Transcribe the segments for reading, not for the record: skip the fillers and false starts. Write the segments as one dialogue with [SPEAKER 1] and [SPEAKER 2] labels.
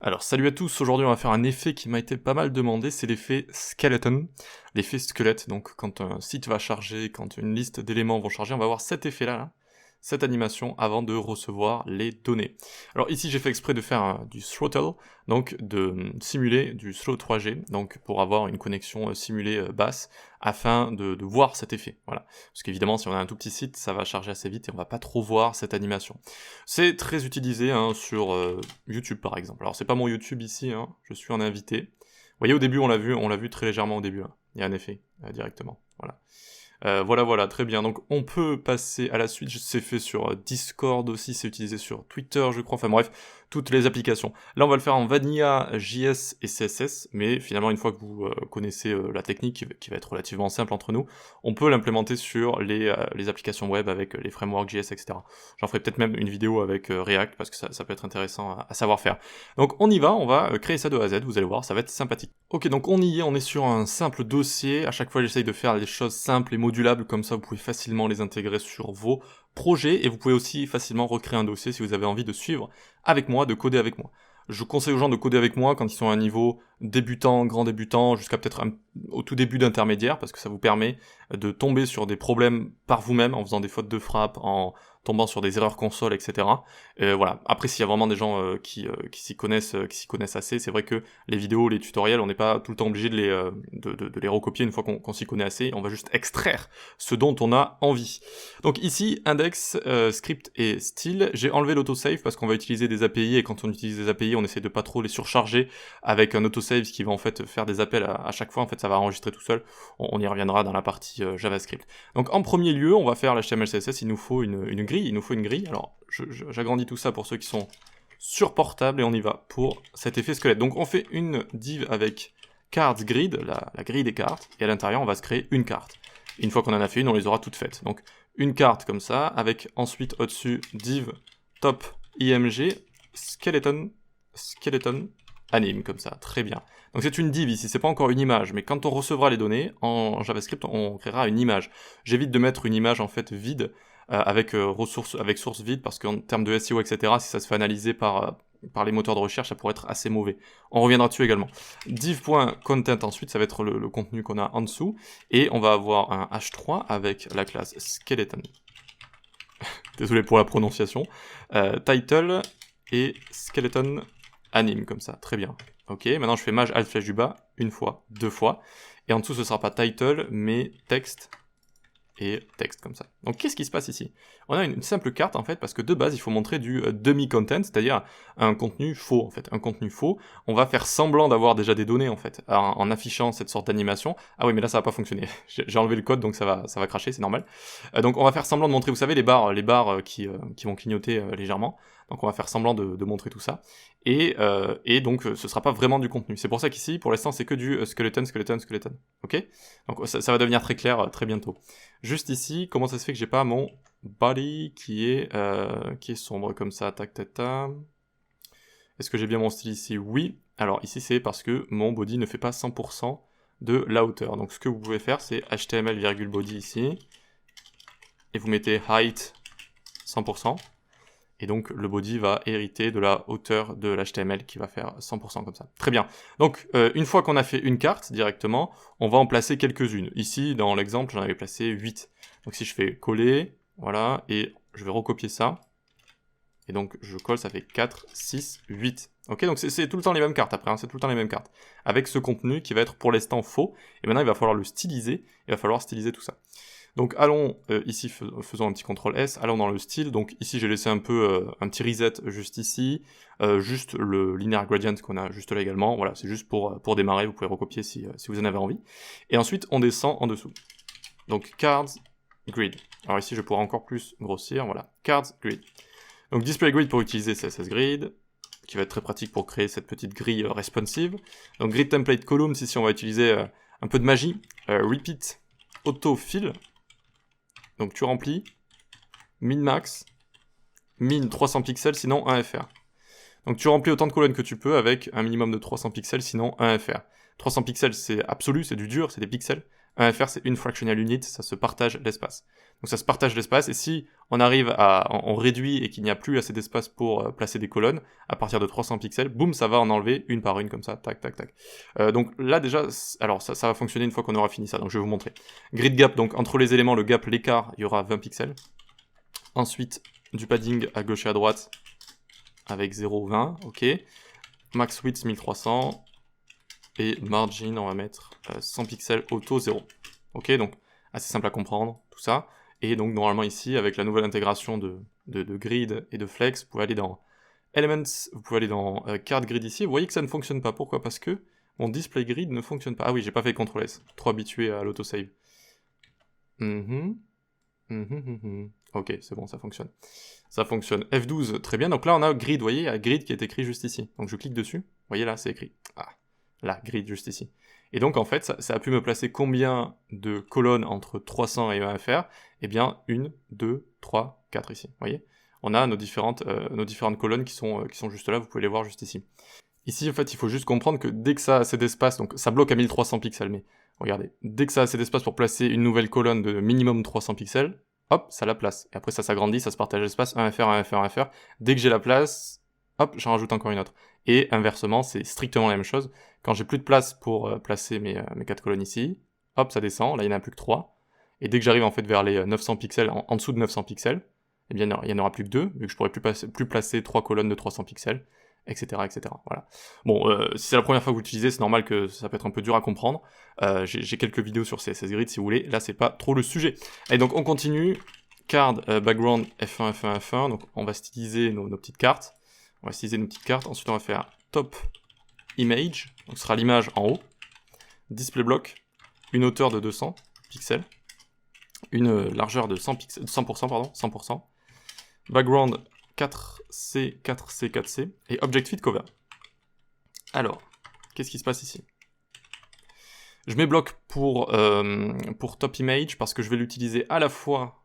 [SPEAKER 1] Alors salut à tous, aujourd'hui on va faire un effet qui m'a été pas mal demandé, c'est l'effet skeleton, l'effet squelette. Donc quand un site va charger, quand une liste d'éléments vont charger, on va avoir cet effet là, cette animation avant de recevoir les données. Alors ici j'ai fait exprès de faire du throttle, donc de simuler du slow 3G, donc pour avoir une connexion simulée basse, afin de voir cet effet, voilà. Parce qu'évidemment si on a un tout petit site, ça va charger assez vite et on va pas trop voir cette animation. C'est très utilisé sur YouTube par exemple. Alors c'est pas mon YouTube ici, je suis un invité. Vous voyez au début on l'a vu très légèrement au début, il y a un effet directement, voilà. Voilà, très bien. Donc on peut passer à la suite, c'est fait sur Discord aussi, c'est utilisé sur Twitter je crois, enfin bref, toutes les applications. Là on va le faire en Vanilla, JS et CSS, mais finalement une fois que vous connaissez la technique, qui va être relativement simple entre nous, on peut l'implémenter sur les applications web avec les frameworks JS, etc. J'en ferai peut-être même une vidéo avec React, parce que ça peut être intéressant à savoir faire. Donc on y va, on va créer ça de A à Z, vous allez voir, ça va être sympathique. Ok, donc on y est, on est sur un simple dossier, à chaque fois j'essaye de faire des choses simples et modulables, comme ça vous pouvez facilement les intégrer sur vos projets, et vous pouvez aussi facilement recréer un dossier si vous avez envie de suivre avec moi, de coder avec moi. Je conseille aux gens de coder avec moi quand ils sont à un niveau débutant, grand débutant, jusqu'à peut-être au tout début d'intermédiaire, parce que ça vous permet de tomber sur des problèmes par vous-même, en faisant des fautes de frappe, en tombant sur des erreurs console, etc. Voilà. Après, s'il y a vraiment des gens qui s'y connaissent assez, c'est vrai que les vidéos, les tutoriels, on n'est pas tout le temps obligé de les recopier une fois qu'on s'y connaît assez. On va juste extraire ce dont on a envie. Donc ici, index, script et style. J'ai enlevé l'autosave parce qu'on va utiliser des API, et quand on utilise des API, on essaie de pas trop les surcharger avec un autosave qui va en fait faire des appels à chaque fois. En fait, ça va enregistrer tout seul. On y reviendra dans la partie JavaScript. Donc en premier lieu, on va faire l'HTML CSS. Il nous faut une grille. Alors, j'agrandis tout ça pour ceux qui sont sur portable, et on y va pour cet effet squelette. Donc on fait une div avec cards grid, la grille des cartes, et à l'intérieur on va se créer une carte. Et une fois qu'on en a fait une, on les aura toutes faites. Donc une carte comme ça, avec ensuite au-dessus div top img skeleton anime, comme ça, très bien. Donc c'est une div ici, c'est pas encore une image, mais quand on recevra les données, en JavaScript, on créera une image. J'évite de mettre une image en fait vide, avec source vide, parce qu'en termes de SEO, etc., si ça se fait analyser par les moteurs de recherche, ça pourrait être assez mauvais. On reviendra dessus également. Div.content ensuite, ça va être le contenu qu'on a en dessous, et on va avoir un h3 avec la classe skeleton. Désolé pour la prononciation. Title et skeleton anime, comme ça, très bien. Ok, maintenant je fais maj alt flèche du bas, une fois, deux fois, et en dessous ce sera pas title, mais texte, et texte comme ça. Donc qu'est-ce qui se passe ici? On a une simple carte en fait, parce que de base il faut montrer du demi-content, c'est-à-dire un contenu faux en fait, un contenu faux. On va faire semblant d'avoir déjà des données en fait, en affichant cette sorte d'animation. Ah oui, mais là ça va pas fonctionner. J'ai enlevé le code, donc ça va cracher, c'est normal. Donc on va faire semblant de montrer, vous savez, les barres qui vont clignoter légèrement. Donc on va faire semblant de montrer tout ça. Et donc ce sera pas vraiment du contenu. C'est pour ça qu'ici, pour l'instant, c'est que du skeleton. Ok? Donc ça va devenir très clair très bientôt. Juste ici, comment ça se fait que j'ai pas mon body qui est sombre comme ça, tac. Est-ce que j'ai bien mon style ici? Oui. Alors ici c'est parce que mon body ne fait pas 100% de la hauteur. Donc ce que vous pouvez faire, c'est html,body ici, et vous mettez height 100%. Et donc le body va hériter de la hauteur de l'HTML qui va faire 100% comme ça. Très bien. Donc une fois qu'on a fait une carte directement, on va en placer quelques-unes. Ici, dans l'exemple, j'en avais placé 8. Donc si je fais coller, voilà, et je vais recopier ça. Et donc je colle, ça fait 4, 6, 8. Ok, donc c'est tout le temps les mêmes cartes après, c'est tout le temps les mêmes cartes. Avec ce contenu qui va être pour l'instant faux. Et maintenant il va falloir le styliser, il va falloir styliser tout ça. Donc allons ici, faisons un petit CTRL S, allons dans le style. Donc ici j'ai laissé un petit reset juste ici, juste le linear gradient qu'on a juste là également. Voilà, c'est juste pour démarrer, vous pouvez recopier si vous en avez envie. Et ensuite on descend en dessous. Donc cards grid. Alors ici je pourrais encore plus grossir, voilà, cards grid. Donc display grid pour utiliser CSS grid, qui va être très pratique pour créer cette petite grille responsive. Donc grid template columns, ici on va utiliser un peu de magie. Repeat autofill. Donc tu remplis, min-max, min 300 pixels, sinon 1 FR. Donc tu remplis autant de colonnes que tu peux avec un minimum de 300 pixels, sinon 1 FR. 300 pixels c'est absolu, c'est du dur, c'est des pixels. Un FR, c'est une fractional unit, ça se partage l'espace. Donc ça se partage l'espace, et si on arrive à... on réduit et qu'il n'y a plus assez d'espace pour placer des colonnes, à partir de 300 pixels, boum, ça va en enlever une par une, comme ça, tac, tac, tac. Donc là, déjà, alors ça va fonctionner une fois qu'on aura fini ça, donc je vais vous montrer. Grid gap, donc entre les éléments, le gap, l'écart, il y aura 20 pixels. Ensuite, du padding à gauche et à droite, avec 0,20, ok. Max width 1300, et margin, on va mettre 100 pixels auto 0. Ok, donc assez simple à comprendre, tout ça. Et donc normalement ici, avec la nouvelle intégration de grid et de flex, vous pouvez aller dans Elements, vous pouvez aller dans Card Grid ici. Vous voyez que ça ne fonctionne pas. Pourquoi? Parce que mon display grid ne fonctionne pas. Ah oui, j'ai pas fait CTRL S, trop habitué à l'autosave. Ok, c'est bon, ça fonctionne. Ça fonctionne. F12, très bien. Donc là, on a grid, vous voyez, il y a grid qui est écrit juste ici. Donc je clique dessus. Vous voyez là, c'est écrit. Ah, là, grid juste ici. Et donc en fait, ça a pu me placer combien de colonnes entre 300 et 1 FR? Eh bien, 1, 2, 3, 4 ici. Vous voyez? On a nos différentes colonnes qui sont juste là, vous pouvez les voir juste ici. Ici, en fait, il faut juste comprendre que dès que ça a assez d'espace, donc ça bloque à 1300 pixels, mais regardez, dès que ça a assez d'espace pour placer une nouvelle colonne de minimum 300 pixels, hop, ça la place. Et après, ça s'agrandit, ça se partage l'espace, 1 FR, 1 FR, 1 FR. Dès que j'ai la place, hop, j'en rajoute encore une autre. Et inversement, c'est strictement la même chose. Quand j'ai plus de place pour placer mes 4 colonnes ici, hop, ça descend, là il n'y en a plus que 3. Et dès que j'arrive en fait vers les 900 pixels, en dessous de 900 pixels, eh bien il n'y en aura plus que 2, vu que je pourrais plus placer 3 colonnes de 300 pixels, etc. etc. Voilà. Bon, si c'est la première fois que vous l'utilisez, c'est normal que ça peut être un peu dur à comprendre. J'ai quelques vidéos sur CSS Grid si vous voulez, là c'est pas trop le sujet. Allez, donc on continue. Card, background, F1, F1, F1, donc on va styliser nos petites cartes. On va styliser nos petites cartes, ensuite on va faire top image, donc ce sera l'image en haut. Display block, une hauteur de 200 pixels, une largeur de 100%, pardon, 100%. Background 4C, 4C, 4C, et Object Fit Cover. Alors, qu'est-ce qui se passe ici? Je mets bloc pour top image parce que je vais l'utiliser à la fois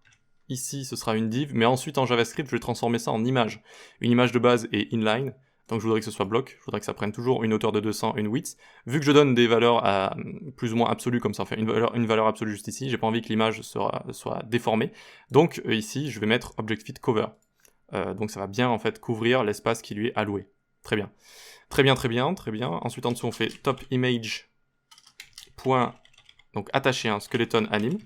[SPEAKER 1] ici, ce sera une div, mais ensuite en JavaScript, je vais transformer ça en image. Une image de base est inline, donc je voudrais que ce soit bloc, je voudrais que ça prenne toujours une hauteur de 200, une width. Vu que je donne des valeurs à plus ou moins absolues, comme ça, enfin une valeur absolue juste ici, j'ai pas envie que l'image soit déformée. Donc ici, je vais mettre Object Fit Cover. Donc ça va bien en fait couvrir l'espace qui lui est alloué. Très bien. Très bien, très bien, très bien. Ensuite en dessous, on fait top image. Point, donc attacher un skeleton anime.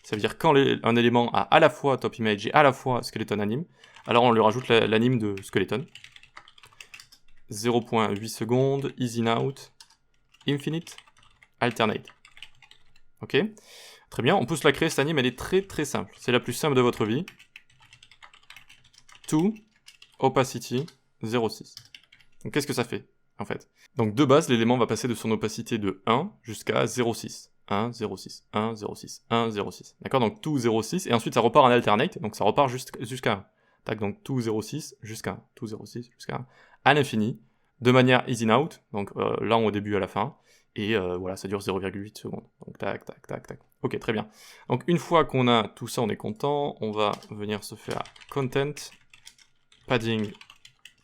[SPEAKER 1] Ça veut dire quand un élément a à la fois top image et à la fois skeleton anime, alors on lui rajoute l'anime de skeleton. 0.8 secondes, easy out, infinite, alternate. Ok, très bien, on peut se la créer cette anime, elle est très très simple. C'est la plus simple de votre vie. To, opacity, 0.6. Donc qu'est-ce que ça fait en fait? Donc de base, l'élément va passer de son opacité de 1 jusqu'à 0.6. 1, 0,6, 1, 0,6, 1, 0,6. D'accord, donc tout 0,6, et ensuite ça repart en alternate, donc ça repart jusqu'à 1. Tac, donc tout 0,6 jusqu'à 1, tout 0,6 jusqu'à 1, à l'infini, de manière easy out, donc là au début à la fin, et voilà, ça dure 0,8 secondes. Donc tac, tac, tac, tac. Ok, très bien. Donc une fois qu'on a tout ça, on est content, on va venir se faire content, padding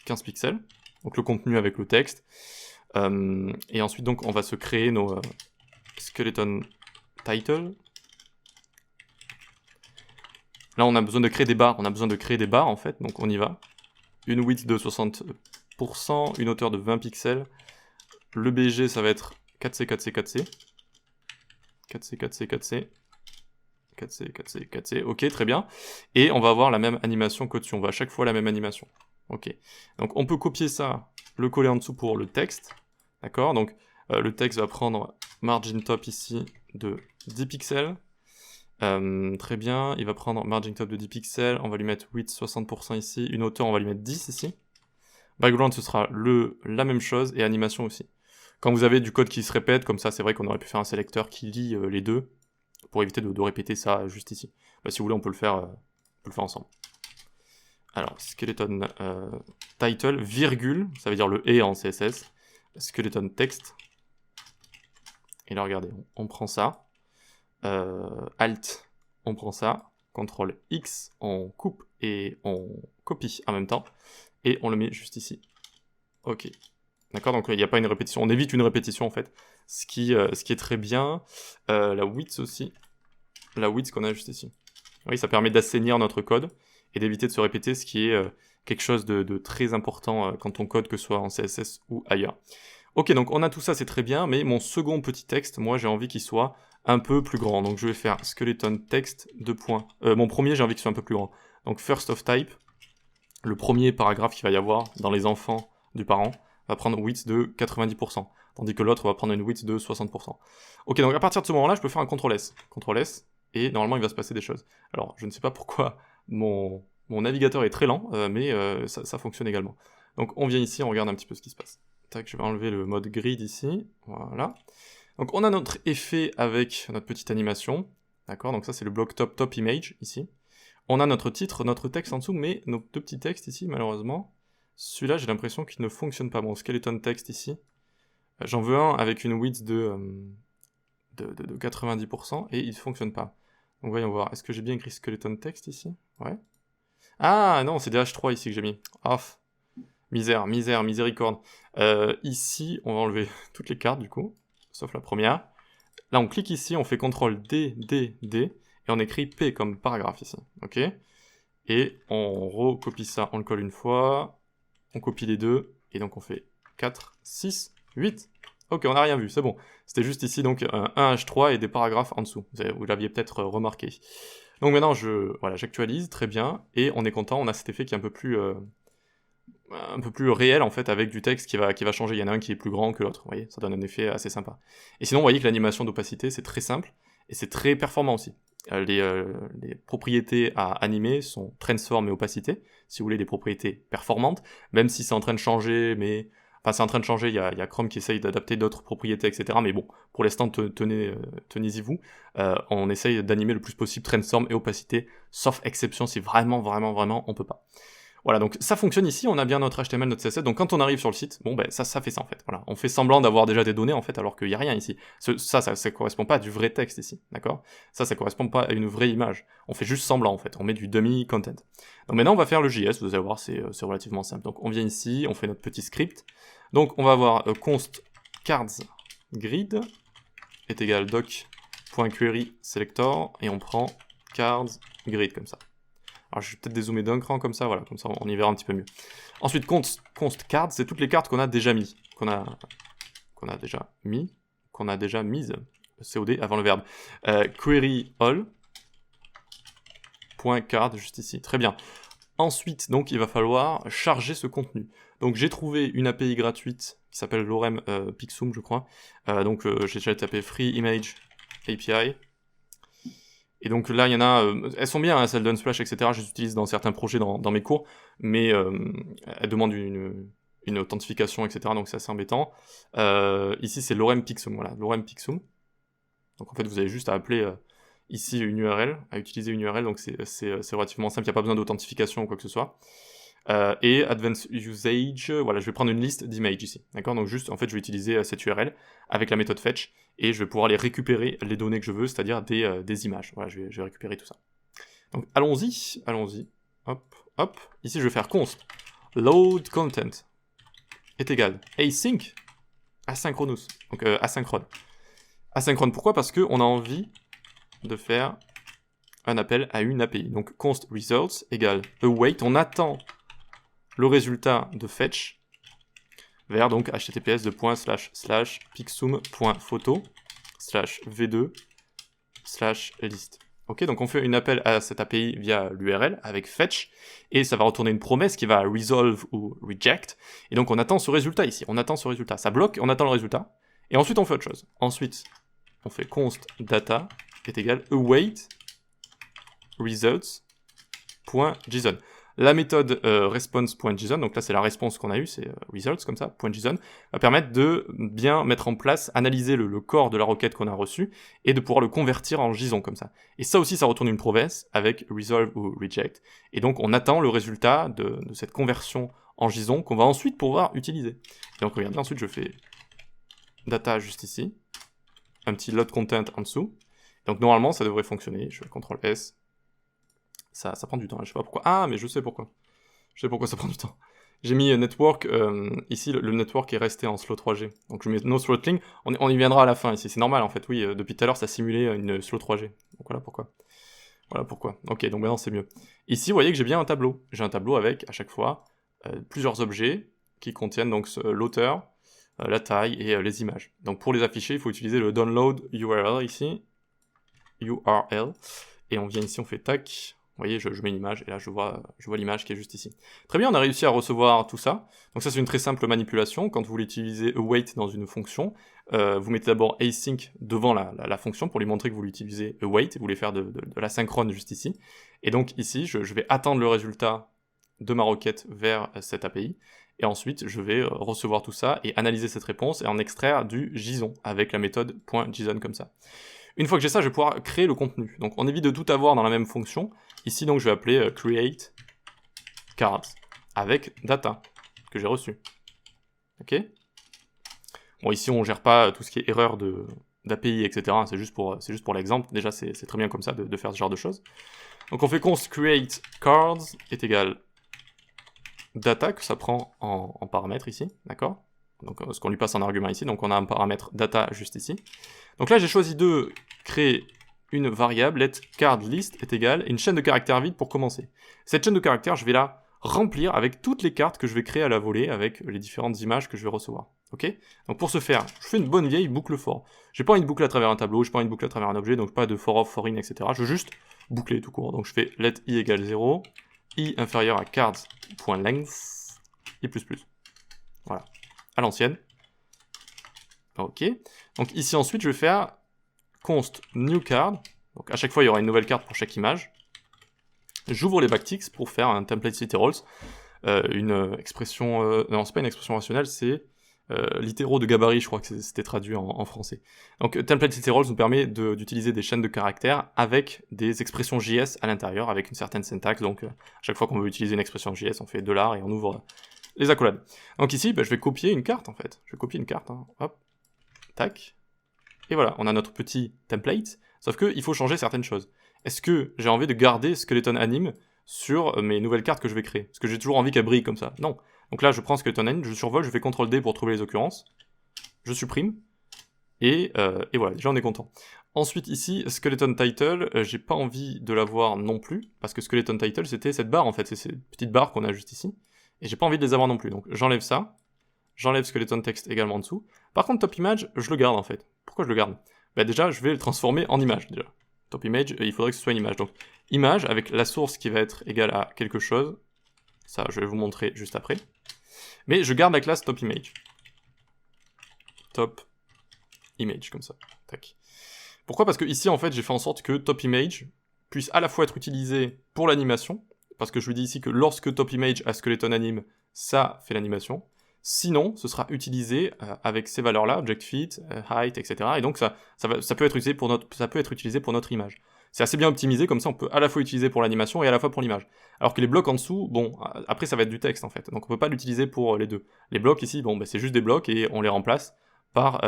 [SPEAKER 1] 15 pixels, donc le contenu avec le texte, et ensuite donc on va se créer nos skeleton title. Là on a besoin de créer des barres, en fait, donc on y va. Une width de 60%, une hauteur de 20 pixels. Le BG ça va être 4C, 4C, 4C. 4C, 4C, 4C. 4C, 4C, 4C, ok, très bien. Et on va avoir la même animation qu'au-dessus, on va à chaque fois la même animation. Ok, donc on peut copier ça, le coller en dessous pour le texte. D'accord, donc le texte va prendre margin top ici de 10 pixels. Très bien, il va prendre margin top de 10 pixels, on va lui mettre width 60% ici, une hauteur on va lui mettre 10 ici. Background ce sera la même chose, et animation aussi. Quand vous avez du code qui se répète, comme ça c'est vrai qu'on aurait pu faire un sélecteur qui lit les deux, pour éviter de répéter ça juste ici. Bah, si vous voulez on peut le faire ensemble. Alors, skeleton title, virgule, ça veut dire le et en CSS, skeleton text. Et là regardez, on prend ça. Alt, on prend ça, CTRL X, on coupe et on copie en même temps, et on le met juste ici. Ok, D'accord, donc il n'y a pas une répétition, on évite une répétition en fait, ce qui est très bien. La width aussi, la width qu'on a juste ici. Oui, ça permet d'assainir notre code et d'éviter de se répéter, ce qui est quelque chose de très important quand on code, que ce soit en CSS ou ailleurs. Ok, donc on a tout ça, c'est très bien, mais mon second petit texte, moi j'ai envie qu'il soit un peu plus grand. Donc je vais faire skeleton text, mon premier, j'ai envie qu'il soit un peu plus grand. Donc first of type, le premier paragraphe qu'il va y avoir dans les enfants du parent va prendre width de 90%, tandis que l'autre va prendre une width de 60%. Ok, donc à partir de ce moment-là, je peux faire un CTRL-S. CTRL-S, et normalement il va se passer des choses. Alors, je ne sais pas pourquoi mon navigateur est très lent, mais ça fonctionne également. Donc on vient ici, on regarde un petit peu ce qui se passe. Tac, je vais enlever le mode grid ici, voilà. Donc on a notre effet avec notre petite animation, d'accord, donc ça c'est le bloc top image ici. On a notre titre, notre texte en dessous, mais nos deux petits textes ici, malheureusement, celui-là j'ai l'impression qu'il ne fonctionne pas. Mon skeleton text ici, j'en veux un avec une width de 90% et il ne fonctionne pas. Donc voyons voir, est-ce que j'ai bien écrit skeleton text ici? Ouais. Ah non, c'est des H3 ici que j'ai mis. Off. Miséricorde. Ici, on va enlever toutes les cartes du coup, sauf la première. Là, on clique ici, on fait CTRL D, et on écrit P comme paragraphe ici. Ok. Et on recopie ça, on le colle une fois, on copie les deux, et donc on fait 4, 6, 8. Ok, on n'a rien vu, c'est bon. C'était juste ici, donc un H3 et des paragraphes en dessous. Vous l'aviez peut-être remarqué. Donc maintenant, j'actualise, très bien, et on est content, on a cet effet qui est un peu plus réel en fait, avec du texte qui va changer. Il y en a un qui est plus grand que l'autre, vous voyez, ça donne un effet assez sympa. Et sinon, vous voyez que l'animation d'opacité, c'est très simple, et c'est très performant aussi. Les propriétés à animer sont transform et opacité, si vous voulez des propriétés performantes, même si c'est en train de changer, mais... Enfin, c'est en train de changer, il y a Chrome qui essaye d'adapter d'autres propriétés, etc. Mais bon, pour l'instant, tenez-y vous. On essaye d'animer le plus possible transform et opacité, sauf exception si vraiment, on peut pas. Voilà, donc ça fonctionne ici, on a bien notre HTML, notre CSS, donc quand on arrive sur le site, bon ben ça fait ça en fait, voilà. On fait semblant d'avoir déjà des données en fait, alors qu'il n'y a rien ici. Ça correspond pas à du vrai texte ici, d'accord? Ça correspond pas à une vraie image. On fait juste semblant en fait, on met du dummy content. Donc maintenant on va faire le JS, vous allez voir, c'est relativement simple. Donc on vient ici, on fait notre petit script. Donc on va avoir const cards grid est égal doc.query selector, et on prend cards grid comme ça. Alors je vais peut-être dézoomer d'un cran comme ça, voilà, comme ça on y verra un petit peu mieux. Ensuite, const cards, c'est toutes les cartes qu'on a déjà mis, qu'on a déjà mises, COD avant le verbe. Query all, .card juste ici, très bien. Ensuite, donc, il va falloir charger ce contenu. Donc j'ai trouvé une API gratuite qui s'appelle Lorem Pixum, je crois. Donc j'ai déjà tapé Free Image API. Et donc là, il y en a, elles sont bien, hein, celles d'Unsplash, etc. Je les utilise dans certains projets dans mes cours, mais elles demandent une authentification, etc. Donc c'est assez embêtant. Ici, c'est Lorem Pixum, voilà, Lorem Pixum. Donc en fait, vous avez juste à appeler ici une URL, à utiliser une URL, donc c'est relativement simple, il n'y a pas besoin d'authentification ou quoi que ce soit. Et Advanced Usage, voilà, je vais prendre une liste d'images ici, d'accord? Donc juste, en fait, je vais utiliser cette URL avec la méthode fetch, et je vais pouvoir les récupérer, les données que je veux, c'est-à-dire des images. Voilà, je vais récupérer tout ça. Donc allons-y, hop. Ici, je vais faire const load content est égal async, asynchronous, donc asynchrone. Asynchrone, pourquoi? Parce qu'on a envie de faire un appel à une API. Donc const results égale await, on attend le résultat de fetch vers donc https://pixum.photo/v2/list. Ok, donc on fait une appel à cette API via l'URL avec fetch, et ça va retourner une promesse qui va resolve ou reject, et donc on attend ce résultat ici, ça bloque, on attend le résultat, et ensuite on fait autre chose. Ensuite, on fait const data est égal await results.json. La méthode response.json, donc là c'est la réponse qu'on a eue, c'est results comme ça, .json, va permettre de bien mettre en place, analyser le corps de la requête qu'on a reçue, et de pouvoir le convertir en JSON comme ça. Et ça aussi, ça retourne une promesse avec resolve ou reject. Et donc on attend le résultat de cette conversion en JSON qu'on va ensuite pouvoir utiliser. Et donc regardez, ensuite je fais data juste ici, un petit load content en dessous. Donc normalement ça devrait fonctionner, je fais CTRL S. Ça prend du temps, je sais pas pourquoi. Ah, mais je sais pourquoi. Je sais pourquoi ça prend du temps. j'ai mis network, ici le network est resté en slow 3G. Donc je mets no throttling, on y viendra à la fin ici, c'est normal en fait, oui, depuis tout à l'heure ça simulait une slow 3G. Donc voilà pourquoi. Voilà pourquoi. Ok, donc maintenant c'est mieux. Ici, vous voyez que j'ai bien un tableau. J'ai un tableau avec, à chaque fois, plusieurs objets qui contiennent donc l'auteur, la taille et les images. Donc pour les afficher, il faut utiliser le download URL ici, URL, et on vient ici, on fait tac. Vous voyez, je mets une image, et là je vois l'image qui est juste ici. Très bien, on a réussi à recevoir tout ça. Donc ça c'est une très simple manipulation. Quand vous voulez utiliser await dans une fonction, vous mettez d'abord async devant la fonction pour lui montrer que vous l'utilisez await, et vous voulez faire de l'asynchrone juste ici. Et donc ici, je vais attendre le résultat de ma requête vers cette API, et ensuite je vais recevoir tout ça et analyser cette réponse et en extraire du JSON avec la méthode .json comme ça. Une fois que j'ai ça, je vais pouvoir créer le contenu. Donc on évite de tout avoir dans la même fonction. Ici donc je vais appeler create cards avec data que j'ai reçu. Ok. Bon ici on gère pas tout ce qui est erreur d'API, etc. C'est juste pour l'exemple. Déjà c'est très bien comme ça de faire ce genre de choses. Donc on fait const create cards est égal data que ça prend en paramètre ici, d'accord. Donc ce qu'on lui passe en argument ici, donc on a un paramètre data juste ici. Donc là j'ai choisi de créer une variable let card list est égale une chaîne de caractères vide pour commencer. Cette chaîne de caractères, je vais la remplir avec toutes les cartes que je vais créer à la volée avec les différentes images que je vais recevoir. Ok. Donc pour ce faire, je fais une bonne vieille boucle for. J'ai pas envie de boucler à travers un tableau, j'ai pas envie de boucler à travers un objet, donc pas de for off, for in, etc. Je veux juste boucler tout court. Donc je fais let i égale 0, i inférieur à cards.length, i++. Voilà. À l'ancienne. Ok. Donc ici ensuite je vais faire const new card. Donc à chaque fois il y aura une nouvelle carte pour chaque image. J'ouvre les backticks pour faire un template literals. Une expression... non, c'est pas une expression rationnelle, c'est littéraux de gabarit, je crois que c'était traduit en français. Donc template literals nous permet d'utiliser des chaînes de caractères avec des expressions JS à l'intérieur, avec une certaine syntaxe. Donc à chaque fois qu'on veut utiliser une expression JS, on fait $, et on ouvre les accolades. Donc ici, je vais copier une carte en fait. Je vais copier une carte, hein. Hop, tac. Et voilà, on a notre petit template, sauf qu'il faut changer certaines choses. Est-ce que j'ai envie de garder Skeleton Anime sur mes nouvelles cartes que je vais créer? Parce que j'ai toujours envie qu'elle brille comme ça. Non. Donc là, je prends Skeleton Anime, je survole, je fais CTRL-D pour trouver les occurrences, je supprime, et voilà, déjà on est content. Ensuite ici, Skeleton Title, j'ai pas envie de l'avoir non plus, parce que Skeleton Title c'était cette barre en fait, c'est ces petites barres qu'on a juste ici, et j'ai pas envie de les avoir non plus, donc j'enlève ça, j'enlève Skeleton Text également en dessous. Par contre Top Image, je le garde en fait. Pourquoi je le garde? Déjà, je vais le transformer en image déjà. Top Image, il faudrait que ce soit une image. Donc image avec la source qui va être égale à quelque chose, ça je vais vous montrer juste après. Mais je garde la classe Top Image. Top Image, comme ça. Tac. Pourquoi? Parce que ici, en fait, j'ai fait en sorte que Top Image puisse à la fois être utilisé pour l'animation, parce que je lui dis ici que lorsque Top Image a Skeleton Anime, ça fait l'animation. Sinon, ce sera utilisé avec ces valeurs-là, object fit, height, etc. Et donc ça peut être utilisé pour notre image. C'est assez bien optimisé, comme ça on peut à la fois utiliser pour l'animation et à la fois pour l'image. Alors que les blocs en dessous, bon, après ça va être du texte en fait, donc on peut pas l'utiliser pour les deux. Les blocs ici, bon, c'est juste des blocs et on les remplace par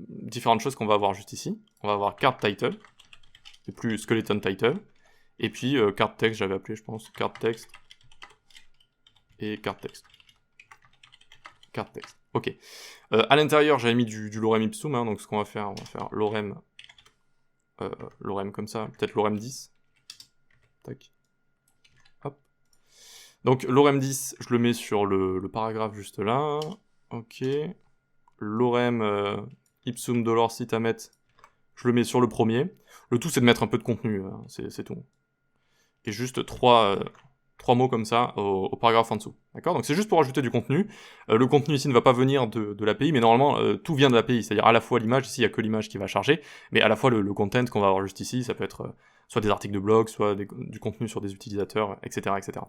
[SPEAKER 1] différentes choses qu'on va avoir juste ici. On va avoir card title, c'est plus skeleton title, et puis card text, j'avais appelé je pense, card text et card text. Card text. Ok. À l'intérieur, j'avais mis du lorem ipsum, hein, donc ce qu'on va faire, on va faire lorem comme ça, peut-être lorem 10. Tac. Hop. Donc lorem 10, je le mets sur le paragraphe juste là. Ok. Lorem ipsum dolor citamet, je le mets sur le premier. Le tout, c'est de mettre un peu de contenu, hein, c'est tout. Et juste trois mots comme ça au paragraphe en dessous. D'accord? Donc c'est juste pour ajouter du contenu. Le contenu ici ne va pas venir de l'API, mais normalement tout vient de l'API, c'est-à-dire à la fois l'image, ici il n'y a que l'image qui va charger, mais à la fois le content qu'on va avoir juste ici, ça peut être soit des articles de blog, soit du contenu sur des utilisateurs, etc. etc.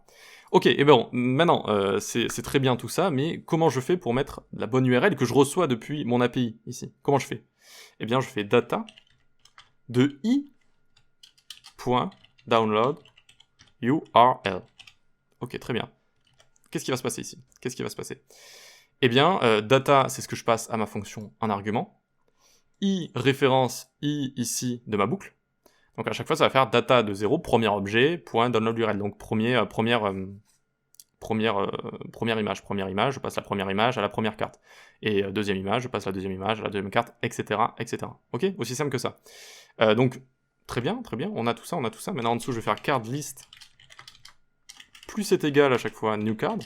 [SPEAKER 1] Ok, et bon, maintenant c'est très bien tout ça, mais comment je fais pour mettre la bonne URL que je reçois depuis mon API ici? Comment je fais? Eh bien je fais data de i.download URL. Ok, très bien. Qu'est-ce qui va se passer ici? Qu'est-ce qui va se passer? Eh bien, data, c'est ce que je passe à ma fonction en argument. I référence I ici de ma boucle. Donc à chaque fois, ça va faire data de 0, premier objet, point download URL. Donc première première image, je passe la première image à la première carte. Et deuxième image, je passe la deuxième image à la deuxième carte, etc. etc. Ok? Aussi simple que ça. Donc, très bien, on a tout ça, Maintenant en dessous, je vais faire card list, plus c'est égal à chaque fois à new card.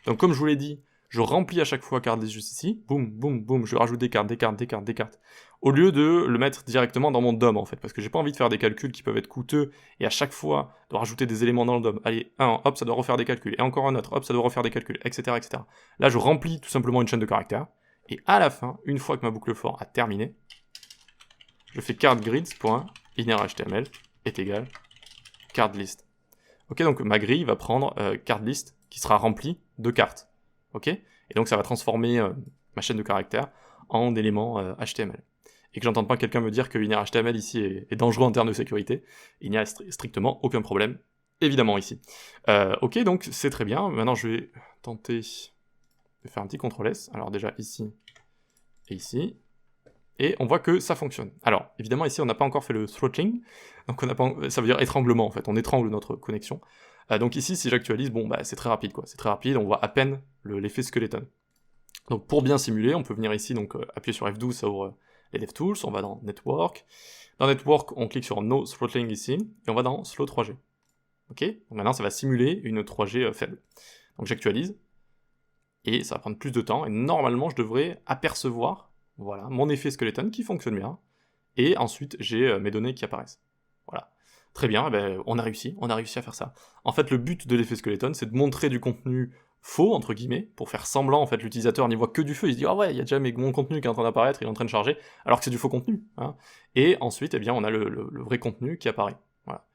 [SPEAKER 1] Donc comme je vous l'ai dit, je remplis à chaque fois card list juste ici, boum, boum, boum, je rajoute des cartes, au lieu de le mettre directement dans mon DOM en fait, parce que j'ai pas envie de faire des calculs qui peuvent être coûteux, et à chaque fois de rajouter des éléments dans le DOM. Allez, hop, ça doit refaire des calculs, et encore un autre, hop, ça doit refair des calculs, etc., etc. Là, je remplis tout simplement une chaîne de caractères, et à la fin, une fois que ma boucle for a terminé, je fais cardGrids.innerHTML est égal cardList. Ok, donc ma grille va prendre cardList qui sera remplie de cartes. Ok, et donc ça va transformer ma chaîne de caractères en élément HTML. Et que j'entende pas quelqu'un me dire que innerHTML ici est dangereux en termes de sécurité. Il n'y a strictement aucun problème, évidemment ici. Ok, donc c'est très bien. Maintenant je vais tenter de faire un petit CTRL-S. Alors déjà ici et ici. Et on voit que ça fonctionne. Alors, évidemment, ici, on n'a pas encore fait le throttling, donc ça veut dire étranglement, en fait, on étrangle notre connexion. Donc ici, si j'actualise, bon, bah, c'est très rapide, quoi, c'est très rapide, on voit à peine l'effet skeleton. Donc pour bien simuler, on peut venir ici, donc appuyer sur F12, ça ouvre les DevTools, on va dans Network. Dans Network, on clique sur No Throttling ici, et on va dans Slow 3G. Ok? Donc maintenant, ça va simuler une 3G faible. Donc j'actualise, et ça va prendre plus de temps, et normalement, je devrais apercevoir voilà, mon effet skeleton qui fonctionne bien. Et ensuite, j'ai mes données qui apparaissent. Voilà. Très bien, ben, on a réussi à faire ça. En fait, le but de l'effet skeleton, c'est de montrer du contenu faux, entre guillemets, pour faire semblant, en fait, l'utilisateur n'y voit que du feu, il se dit « Ah ouais, il y a déjà mon contenu qui est en train d'apparaître, il est en train de charger », alors que c'est du faux contenu. Hein. Et ensuite, eh bien, on a le vrai contenu qui apparaît. Voilà.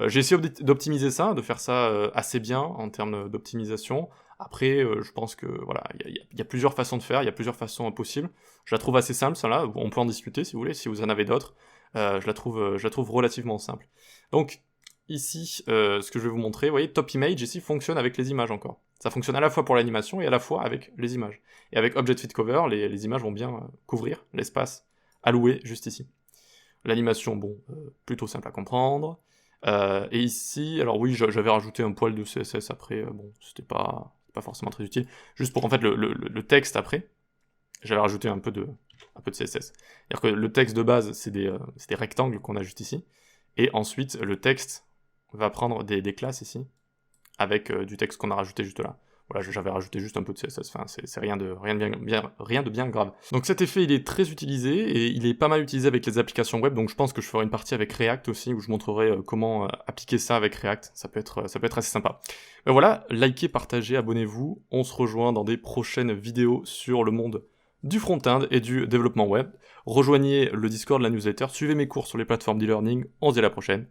[SPEAKER 1] J'ai essayé d'optimiser ça, de faire ça assez bien en termes d'optimisation. Après, je pense que voilà, il y a plusieurs façons de faire, il y a plusieurs façons possibles. Je la trouve assez simple, celle-là. On peut en discuter si vous voulez, si vous en avez d'autres. Je la trouve relativement simple. Donc ici, ce que je vais vous montrer, vous voyez, Top Image ici fonctionne avec les images encore. Ça fonctionne à la fois pour l'animation et à la fois avec les images. Et avec Object Fit Cover, les images vont bien couvrir l'espace alloué juste ici. L'animation, bon, plutôt simple à comprendre. Et ici, alors oui, j'avais rajouté un poil de CSS après, bon, c'était pas forcément très utile, juste pour en fait le texte après, j'avais rajouté un peu de CSS. C'est-à-dire que le texte de base, c'est des rectangles qu'on a juste ici, et ensuite le texte va prendre des classes ici, avec du texte qu'on a rajouté juste là. Voilà, j'avais rajouté juste un peu de CSS, enfin, c'est rien de bien grave. Donc cet effet, il est très utilisé, et il est pas mal utilisé avec les applications web, donc je pense que je ferai une partie avec React aussi, où je montrerai comment appliquer ça avec React, ça peut être assez sympa. Mais voilà, likez, partagez, abonnez-vous, on se rejoint dans des prochaines vidéos sur le monde du front-end et du développement web. Rejoignez le Discord, la newsletter, suivez mes cours sur les plateformes d'e-learning, on se dit à la prochaine,